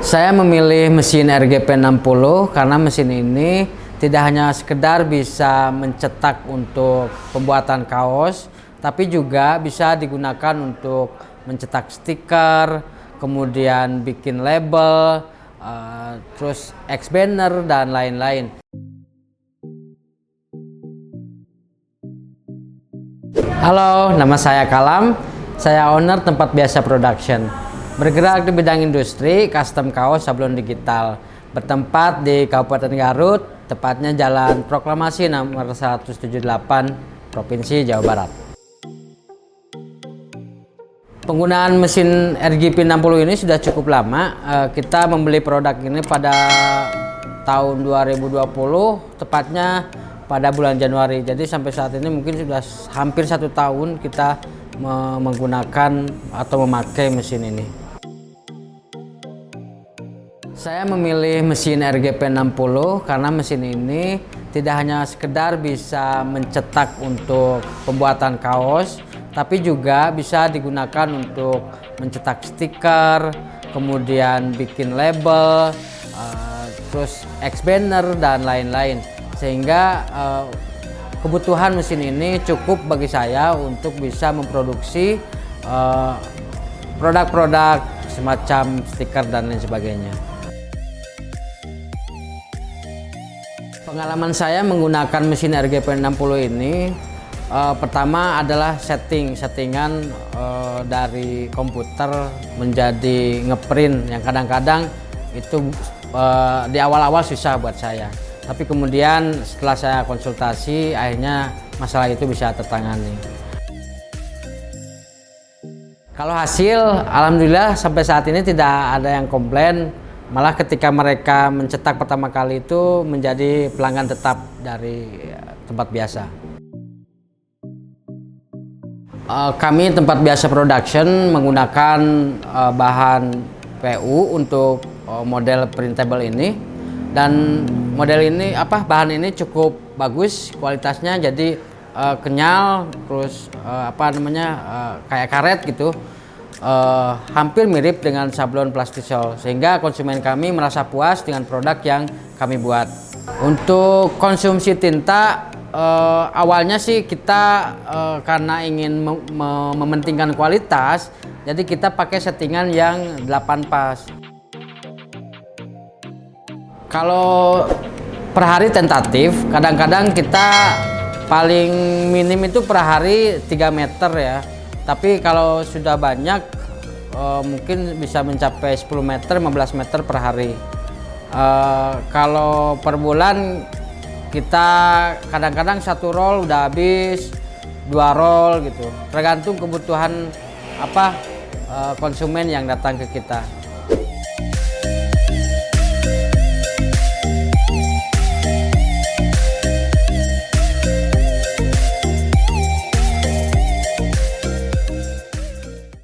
Saya memilih mesin RGP-60 karena mesin ini tidak hanya sekedar bisa mencetak untuk pembuatan kaos, tapi juga bisa digunakan untuk mencetak stiker, kemudian bikin label, terus X-banner dan lain-lain. Halo, nama saya Kalam. Saya owner Tempat Biasa Production. Bergerak di bidang industri, custom kaos, sablon digital. Bertempat di Kabupaten Garut, tepatnya Jalan Proklamasi nomor 178, Provinsi Jawa Barat. Penggunaan mesin RGP-60 ini sudah cukup lama. Kita membeli produk ini pada tahun 2020, tepatnya pada bulan Januari. Jadi sampai saat ini mungkin sudah hampir 1 tahun kita menggunakan atau memakai mesin ini. Saya memilih mesin RGP-60 karena mesin ini tidak hanya sekedar bisa mencetak untuk pembuatan kaos, tapi juga bisa digunakan untuk mencetak stiker, kemudian bikin label, terus X-banner dan lain-lain. Sehingga kebutuhan mesin ini cukup bagi saya untuk bisa memproduksi produk-produk semacam stiker dan lain sebagainya. Pengalaman saya menggunakan mesin RGP-60 ini pertama adalah settingan dari komputer menjadi ngeprint yang kadang-kadang itu di awal-awal susah buat saya. Tapi kemudian setelah saya konsultasi akhirnya masalah itu bisa tertangani. Kalau hasil, alhamdulillah sampai saat ini tidak ada yang komplain. Malah ketika mereka mencetak pertama kali itu menjadi pelanggan tetap dari Tempat Biasa. Kami Tempat Biasa Production menggunakan bahan PU untuk model printable ini, dan bahan ini cukup bagus kualitasnya, jadi kenyal, terus kayak karet gitu. Hampir mirip dengan sablon plastisol, sehingga konsumen kami merasa puas dengan produk yang kami buat. Untuk konsumsi tinta, awalnya sih kita karena ingin mementingkan kualitas, jadi kita pakai settingan yang 8 pas. Kalau per hari tentatif, kadang-kadang kita paling minim itu per hari 3 meter ya. Tapi kalau sudah banyak mungkin bisa mencapai 10 meter, 15 meter per hari. Kalau per bulan kita kadang-kadang 1 roll udah habis, 2 roll gitu. Tergantung kebutuhan konsumen yang datang ke kita.